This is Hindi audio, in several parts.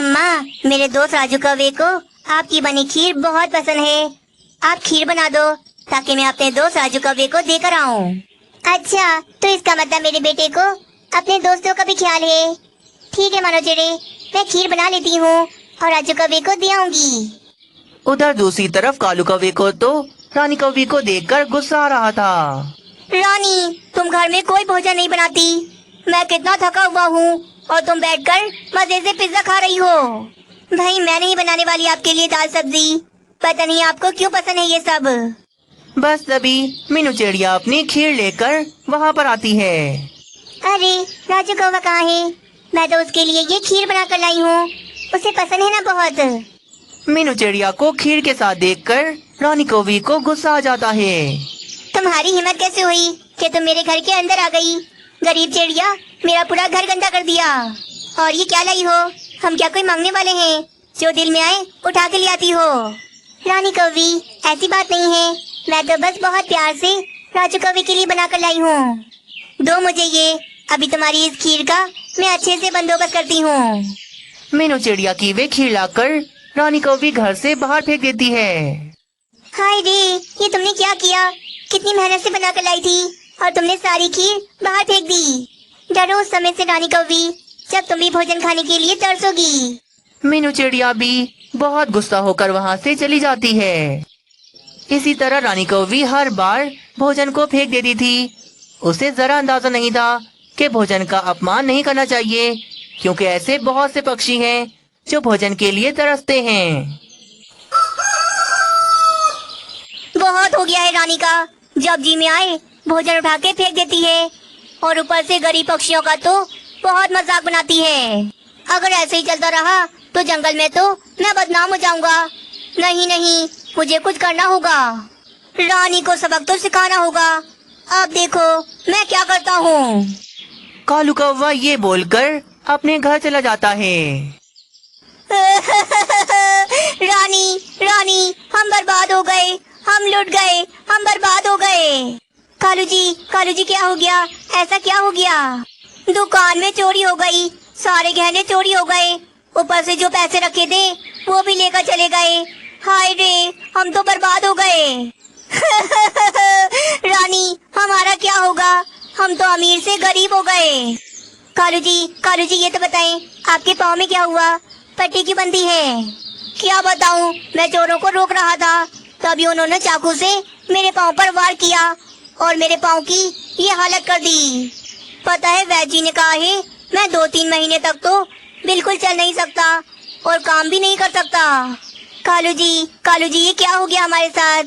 अम्मा, मेरे दोस्त राजू कौवे को आपकी बनी खीर बहुत पसंद है। आप खीर बना दो ताकि मैं अपने दोस्त राजू कौवे को देकर आऊँ। अच्छा, तो इसका मतलब मेरे बेटे को अपने दोस्तों का भी ख्याल है। ठीक है मानो चेड़े, मैं खीर बना लेती हूँ और राजू कौवे को दे आऊंगी। उधर दूसरी तरफ कालू कौवे को तो रानी कौवी को देखकर गुस्सा आ रहा था। रानी, तुम घर में कोई भोजन नहीं बनाती। मैं कितना थका हुआ हूँ और तुम बैठकर मजे से पिज्जा खा रही हो। भाई, मैं नहीं बनाने वाली आपके लिए दाल सब्जी। पता नहीं आपको क्यों पसंद है ये सब। बस तभी मीनू चिड़िया अपनी खीर लेकर वहाँ पर आती है। अरे, राजू कौवा कहाँ है? मैं तो उसके लिए ये खीर बना कर लाई हूँ। उसे पसंद है ना बहुत। मीनू चिड़िया को खीर के साथ देखकर रानी कौवी को गुस्सा आ जाता है। तुम्हारी हिम्मत कैसे हुई कि तुम मेरे घर के अंदर आ गई? गरीब चिड़िया, मेरा पूरा घर गंदा कर दिया। और ये क्या लाई हो? हम क्या कोई मांगने वाले हैं? जो दिल में आए उठा के ले आती हो। रानी कौवी, ऐसी बात नहीं है। मैं तो बस बहुत प्यार से राजू कौवे के लिए बना कर लाई हूँ। दो मुझे ये। अभी तुम्हारी इस खीर का मैं अच्छे से बंदोबस्त करती हूँ। मीनू चिड़िया की वे खीर लाकर रानी कौवी घर से बाहर फेंक देती है। हाय रे, ये तुमने क्या किया? कितनी मेहनत से बना कर लाई थी और तुमने सारी खीर बाहर फेंक दी। डरो उस समय से रानी कौवी, जब तुम भी भोजन खाने के लिए तरसोगी। मीनू चिड़िया भी बहुत गुस्सा होकर वहाँ से चली जाती है। इसी तरह रानी कौवी हर बार भोजन को फेंक देती थी। उसे जरा अंदाजा नहीं था कि भोजन का अपमान नहीं करना चाहिए, क्योंकि ऐसे बहुत से पक्षी हैं जो भोजन के लिए तरसते हैं। बहुत हो गया है रानी का। जब जी में आए भोजन उठा के फेंक देती है और ऊपर से गरीब पक्षियों का तो बहुत मजाक बनाती है। अगर ऐसे ही चलता रहा तो जंगल में तो मैं बदनाम हो जाऊंगा। नहीं नहीं, मुझे कुछ करना होगा। रानी को सबक तो सिखाना होगा। अब देखो मैं क्या करता हूँ। कालू कौवा ये बोलकर अपने घर चला जाता है। रानी, रानी, हम बर्बाद हो गए। हम लुट गए। हम बर्बाद हो गए। कालू जी क्या हो गया? ऐसा क्या हो गया? दुकान में चोरी हो गई। सारे गहने चोरी हो गए। ऊपर से जो पैसे रखे थे वो भी लेकर चले गए। हाय रे, हम तो बर्बाद हो गए। रानी, हमारा क्या होगा? हम तो अमीर से गरीब हो गए। कालू जी ये तो बताएं, आपके पाँव में क्या हुआ? पट्टी क्यों बंधी है? क्या बताऊं, मैं चोरों को रोक रहा था, तभी उन्होंने चाकू से मेरे पाँव पर वार किया और मेरे पाँव की ये हालत कर दी। पता है, वैद्य जी ने कहा है मैं 2-3 महीने तक तो बिल्कुल चल नहीं सकता और काम भी नहीं कर सकता। कालू जी ये क्या हो गया हमारे साथ?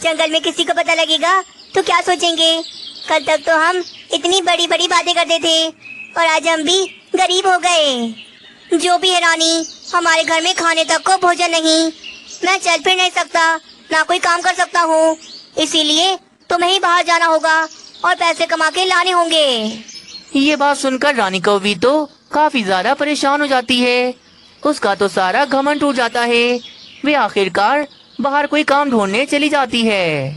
जंगल में किसी को पता लगेगा तो क्या सोचेंगे? कल तक तो हम इतनी बड़ी बड़ी बातें करते थे और आज हम भी गरीब हो गए। जो भी है रानी, हमारे घर में खाने तक को भोजन नहीं। मैं चल फिर नहीं सकता, ना कोई काम कर सकता हूँ। इसीलिए तुम्हें ही बाहर जाना होगा और पैसे कमा के लाने होंगे। ये बात सुनकर रानी कौवी तो काफी ज्यादा परेशान हो जाती है। उसका तो सारा घमंड टूट जाता है। वे आखिरकार बाहर कोई काम ढूंढने चली जाती है।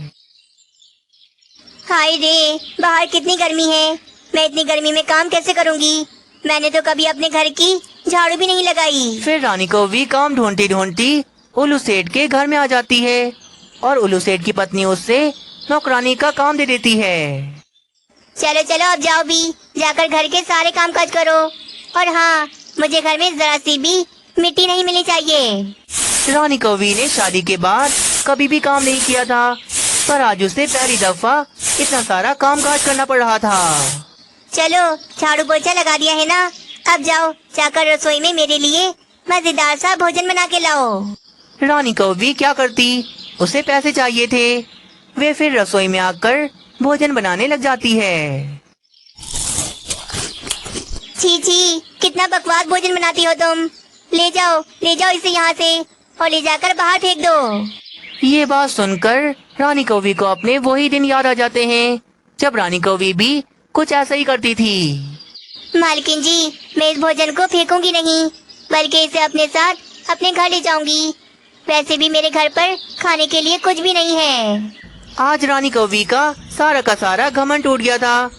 हाय रे, बाहर कितनी गर्मी है। मैं इतनी गर्मी में काम कैसे करूँगी? मैंने तो कभी अपने घर की झाड़ू भी नहीं लगाई। फिर रानी कौवी काम ढूंढती ढूंढती उल्लू सेठ के घर में आ जाती है और उल्लू सेठ की पत्नी उससे नौकरानी का काम दे देती है। चलो अब जाओ भी, जाकर घर के सारे काम काज करो। और हाँ, मुझे घर में जरा सी भी मिट्टी नहीं मिलनी चाहिए। रानी कौवी ने शादी के बाद कभी भी काम नहीं किया था, पर आज उसे पहली दफा इतना सारा काम काज करना पड़ रहा था। चलो, झाड़ू पोछा लगा दिया है ना, अब जाओ जाकर रसोई में मेरे लिए मजेदार सा भोजन बना के लाओ। रानी कौवी क्या करती, उसे पैसे चाहिए थे। वे फिर रसोई में आकर भोजन बनाने लग जाती है। छी, कितना बकवास भोजन बनाती हो तुम। ले जाओ इसे यहाँ से और ले जाकर बाहर फेंक दो। ये बात सुनकर रानी कौवी को अपने वही दिन याद आ जाते हैं जब रानी कौवी भी कुछ ऐसा ही करती थी। मालकिन जी, मैं इस भोजन को फेंकूंगी नहीं, बल्कि इसे अपने साथ अपने घर ले जाऊंगी। वैसे भी मेरे घर पर खाने के लिए कुछ भी नहीं है। आज रानी कौवी का सारा घमंड टूट गया था।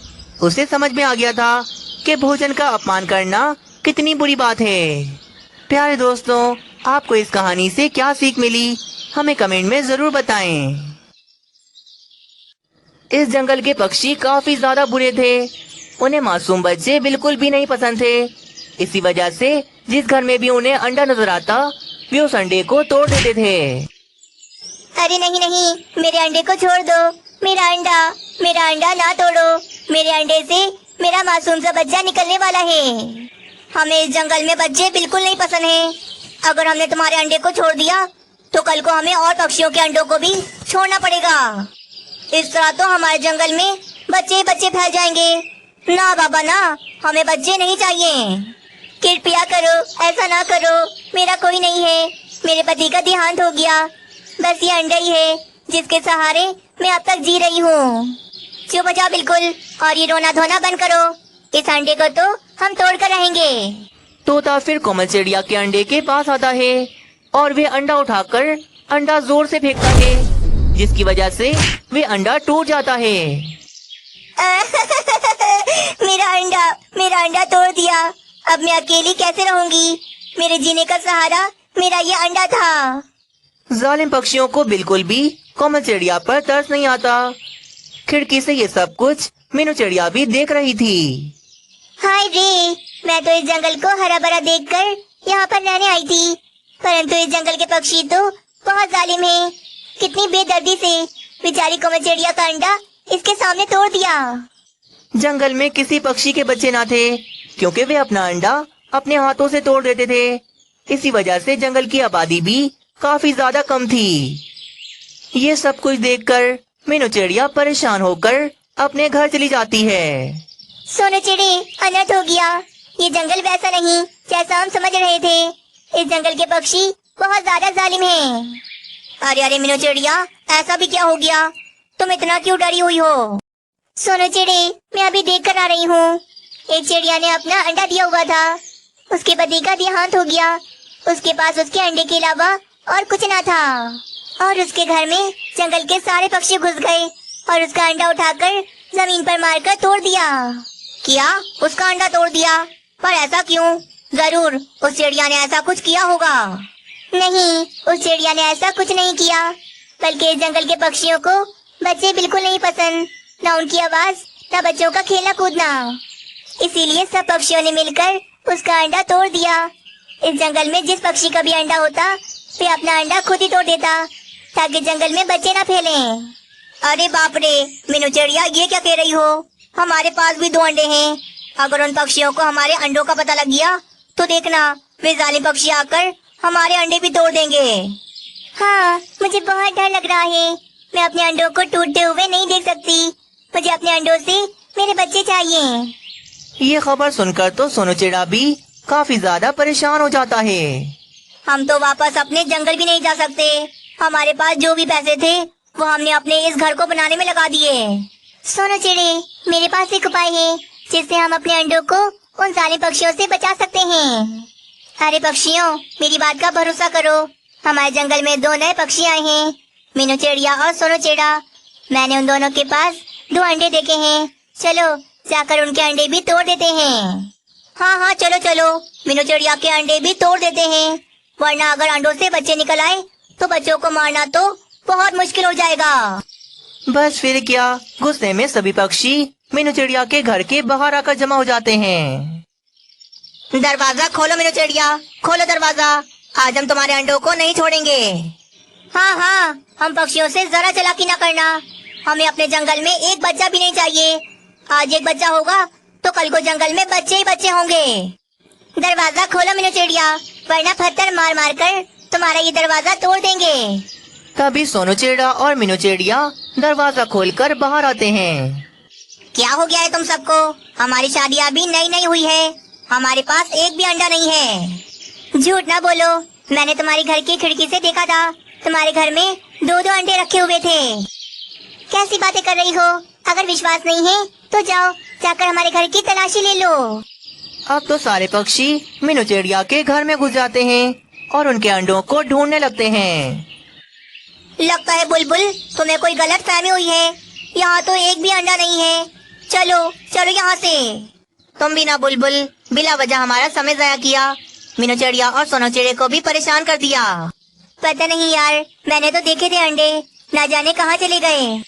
उसे समझ में आ गया था कि भोजन का अपमान करना कितनी बुरी बात है। प्यारे दोस्तों, आपको इस कहानी से क्या सीख मिली, हमें कमेंट में जरूर बताएं। इस जंगल के पक्षी काफी ज्यादा बुरे थे। उन्हें मासूम बच्चे बिल्कुल भी नहीं पसंद थे। इसी वजह से जिस घर में भी उन्हें अंडा नजर आता, वे उस अंडे को तोड़ देते थे। अरे नहीं नहीं, मेरे अंडे को छोड़ दो। मेरा अंडा ना तोड़ो। मेरे अंडे से मेरा मासूम सा बच्चा निकलने वाला है। हमें इस जंगल में बच्चे बिल्कुल नहीं पसंद हैं। अगर हमने तुम्हारे अंडे को छोड़ दिया तो कल को हमें और पक्षियों के अंडों को भी छोड़ना पड़ेगा। इस तरह तो हमारे जंगल में बच्चे ही बच्चे फैल जाएंगे। ना बाबा ना, हमें बच्चे नहीं चाहिए। कृपया करो, ऐसा ना करो। मेरा कोई नहीं है। मेरे पति का देहांत हो गया। बस ये अंडा ही है जिसके सहारे मैं अब तक जी रही हूँ। चुप हो जाओ बिल्कुल, और ये रोना धोना बंद करो। इस अंडे को तो हम तोड़ कर रहेंगे। तोता फिर कोमल चिड़िया के अंडे के पास आता है और वे अंडा उठाकर अंडा जोर से फेंकता है, जिसकी वजह से वे अंडा टूट जाता है। मेरा अंडा तोड़ दिया। अब मैं अकेली कैसे रहूंगी? मेरे जीने का सहारा मेरा ये अंडा था। जालिम पक्षियों को बिल्कुल भी कोमल चिड़िया पर तरस नहीं आता। खिड़की से ये सब कुछ मीनू चिड़िया भी देख रही थी। हाय रे, मैं तो इस जंगल को हरा भरा देखकर यहाँ पर रहने आई थी, परंतु इस जंगल के पक्षी तो बहुत जालिम हैं। कितनी बेदर्दी से बेचारी कोमल चिड़िया का अंडा इसके सामने तोड़ दिया। जंगल में किसी पक्षी के बच्चे ना थे, क्योंकि वे अपना अंडा अपने हाथों से तोड़ देते थे। इसी वजह से जंगल की आबादी भी काफी ज्यादा कम थी। ये सब कुछ देखकर मीनू चिड़िया परेशान होकर अपने घर चली जाती है। सोनू चिड़ी, अनर्थ हो गया। ये जंगल वैसा नहीं जैसा हम समझ रहे थे। इस जंगल के पक्षी बहुत ज्यादा जालिम हैं। अरे मीनू चिड़िया, ऐसा भी क्या हो गया? तुम इतना क्यों डरी हुई हो? सोनू चिड़ी, मैं अभी देख कर आ रही हूँ। एक चिड़िया ने अपना अंडा दिया हुआ था। उसके पति का देहांत हो गया। उसके पास उसके अंडे के अलावा और कुछ ना था, और उसके घर में जंगल के सारे पक्षी घुस गए और उसका अंडा उठाकर जमीन पर मारकर तोड़ दिया। क्या? उसका अंडा तोड़ दिया? पर ऐसा क्यों? जरूर उस चिड़िया ने ऐसा कुछ किया होगा। नहीं, उस चिड़िया ने ऐसा कुछ नहीं किया, बल्कि इस जंगल के पक्षियों को बच्चे बिल्कुल नहीं पसंद, न उनकी आवाज, न बच्चों का खेलना कूदना। इसीलिए सब पक्षियों ने मिलकर उसका अंडा तोड़ दिया। इस जंगल में जिस पक्षी का भी अंडा होता, वे अपना अंडा खुद ही तोड़ देता, ताकि जंगल में बच्चे न फैलें। अरे बाप रे, मीनू चिड़िया, ये क्या कह रही हो? हमारे पास भी 2 अंडे हैं। अगर उन पक्षियों को हमारे अंडों का पता लग गया तो देखना, वे जालिम पक्षी आकर हमारे अंडे भी तोड़ देंगे। हाँ, मुझे बहुत डर लग रहा है। मैं अपने अंडों को टूटते हुए नहीं देख सकती। मुझे अपने अंडों से मेरे बच्चे चाहिए। ये खबर सुनकर तो सोनू चिड़ा भी काफी ज्यादा परेशान हो जाता है। हम तो वापस अपने जंगल भी नहीं जा सकते। हमारे पास जो भी पैसे थे वो हमने अपने इस घर को बनाने में लगा दिए। सोनू चिड़ी, मेरे पास एक उपाय है जिससे हम अपने अंडों को उन जालिम पक्षियों से बचा सकते हैं। अरे पक्षियों, मेरी बात का भरोसा करो। हमारे जंगल में 2 नए पक्षी आए हैं, मीनू चिड़िया और सोनू चिड़ा। मैंने उन दोनों के पास 2 अंडे देखे हैं। चलो जाकर उनके अंडे भी तोड़ देते हैं। हाँ, चलो चलो, मीनू चिड़िया के अंडे भी तोड़ देते हैं, वरना अगर अंडों से बच्चे निकल आए तो बच्चों को मारना तो बहुत मुश्किल हो जाएगा। बस फिर क्या, गुस्से में सभी पक्षी मीनू चिड़िया के घर के बाहर आकर जमा हो जाते हैं। दरवाजा खोलो मीनू चिड़िया, खोलो दरवाजा। आज हम तुम्हारे अंडों को नहीं छोड़ेंगे। हाँ, हम पक्षियों से जरा चालाकी न करना। हमें अपने जंगल में एक बच्चा भी नहीं चाहिए। आज एक बच्चा होगा तो कल को जंगल में बच्चे ही बच्चे होंगे। दरवाजा खोलो मीनू चिड़िया, वरना पत्थर मार मार कर तुम्हारा ये दरवाजा तोड़ देंगे। तभी सोनू चिड़ा और मीनू चिड़िया दरवाजा खोलकर बाहर आते हैं। क्या हो गया है तुम सबको? हमारी शादी अभी नई हुई है। हमारे पास एक भी अंडा नहीं है। झूठ ना बोलो, मैंने तुम्हारे घर की खिड़की से देखा था। तुम्हारे घर में 2 अंडे रखे हुए थे। कैसी बातें कर रही हो? अगर विश्वास नहीं है तो जाओ, जाकर हमारे घर की तलाशी ले लो। अब तो सारे पक्षी मीनू चिड़िया के घर में घुस जाते हैं और उनके अंडों को ढूंढने लगते हैं। लगता है बुलबुल, तुम्हें कोई गलत फहमी हुई है। यहाँ तो एक भी अंडा नहीं है। चलो यहाँ से। तुम भी ना बुलबुल, बिला वजह हमारा समय जाया किया। मीनू चिड़िया और सोनू चिड़े को भी परेशान कर दिया। पता नहीं यार, मैंने तो देखे थे अंडे, ना जाने कहाँ चले गए।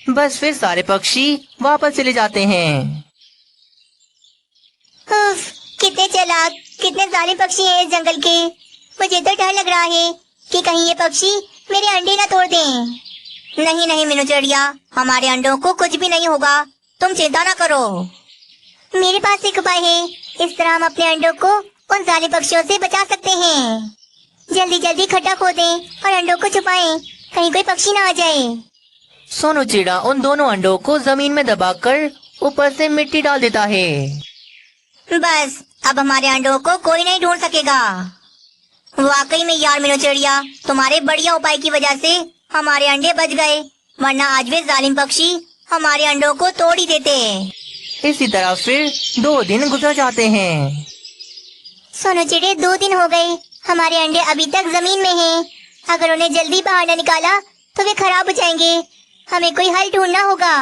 बस फिर सारे पक्षी वापस चले जाते हैं। उफ, कितने चालाक, कितने जालिम पक्षी हैं इस जंगल के। मुझे तो डर लग रहा है कि कहीं ये पक्षी मेरे अंडे ना तोड़ दें। नहीं नहीं मीनू चिड़िया, हमारे अंडों को कुछ भी नहीं होगा, तुम चिंता ना करो। मेरे पास एक उपाय है, इस तरह हम अपने अंडों को उन जालिम पक्षियों से बचा सकते हैं। जल्दी जल्दी खड्डा खोदें और अंडों को छुपाएं, कहीं कोई पक्षी ना आ जाए। सोनू चिड़ा उन दोनों अंडों को जमीन में दबाकर ऊपर से मिट्टी डाल देता है। बस अब हमारे अंडों को कोई नहीं ढूंढ सकेगा। वाकई में यार मीनू चिड़िया, तुम्हारे बढ़िया उपाय की वजह से हमारे अंडे बच गए, वरना आज वे जालिम पक्षी हमारे अंडों को तोड़ ही देते। इसी तरह फिर 2 दिन गुजर जाते हैं। सोनू चिड़े 2 दिन हो गए, हमारे अंडे अभी तक जमीन में हैं। अगर उन्हें जल्दी बाहर न निकाला तो वे खराब हो जाएंगे, हमें कोई हल ढूंढना होगा।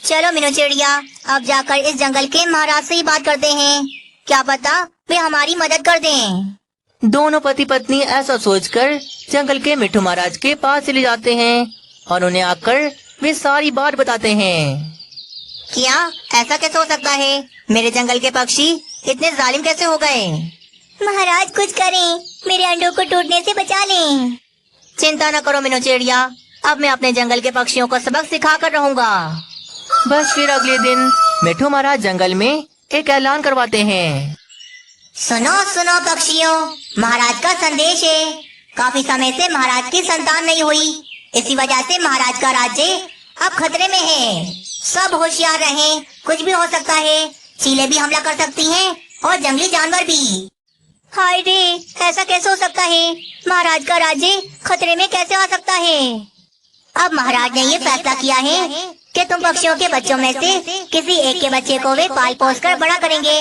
चलो मीनू चिड़िया, अब जाकर इस जंगल के महाराज से ही बात करते हैं, क्या पता वे हमारी मदद कर दें। दोनों पति पत्नी ऐसा सोचकर जंगल के मिट्ठू महाराज के पास चले जाते हैं और उन्हें आकर वे सारी बात बताते हैं। क्या ऐसा कैसे हो सकता है? मेरे जंगल के पक्षी इतने जालिम कैसे हो गए? महाराज कुछ करें, मेरे अंडों को टूटने से बचा लें। चिंता न करो मीनू चिड़िया, अब मैं अपने जंगल के पक्षियों को सबक सिखा कर रहूंगा। बस फिर अगले दिन मिट्ठू महाराज जंगल में एक ऐलान करवाते हैं। सुनो सुनो पक्षियों, महाराज का संदेश है। काफी समय से महाराज की संतान नहीं हुई, इसी वजह से महाराज का राज्य अब खतरे में है। सब होशियार रहें, कुछ भी हो सकता है। चीलें भी हमला कर सकती हैं और जंगली जानवर भी। हाय रे, ऐसा कैसे हो सकता है? महाराज का राज्य खतरे में कैसे आ सकता है? अब महाराज ने ये फैसला किया है कि तुम पक्षियों के बच्चों में से किसी एक के बच्चे को वे पाल पोस कर बड़ा करेंगे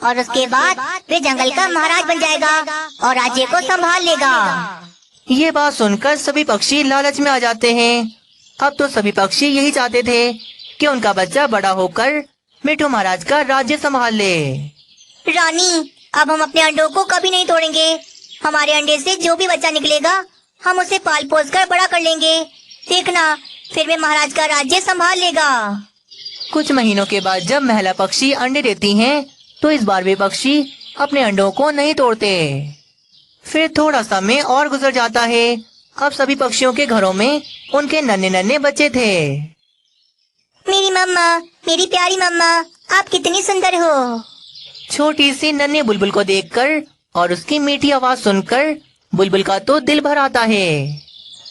और उसके बाद वे जंगल का महाराज बन जाएगा और राज्य को संभाल लेगा। ये बात सुनकर सभी पक्षी लालच में आ जाते हैं। अब तो सभी पक्षी यही चाहते थे कि उनका बच्चा बड़ा होकर मिट्ठू महाराज का राज्य संभाल ले। रानी, अब हम अपने अंडों को कभी नहीं तोड़ेंगे। हमारे अंडे से जो भी बच्चा निकलेगा हम उसे पाल पोस कर बड़ा कर लेंगे। देखना, फिर वे महाराज का राज्य संभाल लेगा। कुछ महीनों के बाद जब महिला पक्षी अंडे देती हैं, तो इस बार वे पक्षी अपने अंडों को नहीं तोड़ते। फिर थोड़ा समय और गुजर जाता है। अब सभी पक्षियों के घरों में उनके नन्हे नन्हे बच्चे थे। मेरी मम्मा, मेरी प्यारी मम्मा, आप कितनी सुंदर हो। छोटी सी नन्हे बुलबुल को देखकर और उसकी मीठी आवाज सुनकर बुलबुल का तो दिल भर आता है।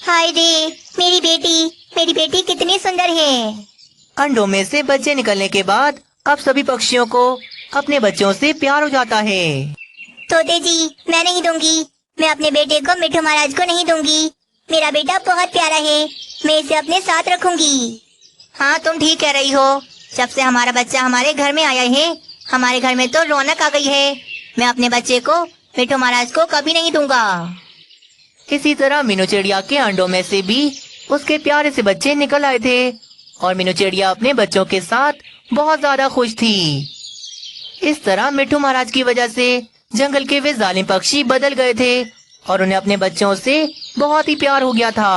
हाय रे, मेरी बेटी कितनी सुंदर है। अंडों में से बच्चे निकलने के बाद अब सभी पक्षियों को अपने बच्चों से प्यार हो जाता है। तोते जी, मैं नहीं दूंगी, मैं अपने बेटे को मिट्ठू महाराज को नहीं दूंगी। मेरा बेटा बहुत प्यारा है, मैं इसे अपने साथ रखूंगी। हाँ, तुम ठीक कह रही हो। जब से हमारा बच्चा हमारे घर में आया है, हमारे घर में तो रौनक आ गई है। मैं अपने बच्चे को मिट्ठू महाराज को कभी नहीं दूंगा। इसी तरह मीनू चिड़िया के अंडों में से भी उसके प्यारे से बच्चे निकल आए थे और मीनू चिड़िया अपने बच्चों के साथ बहुत ज्यादा खुश थी। इस तरह मिट्ठू महाराज की वजह से जंगल के वे जालिम पक्षी बदल गए थे और उन्हें अपने बच्चों से बहुत ही प्यार हो गया था।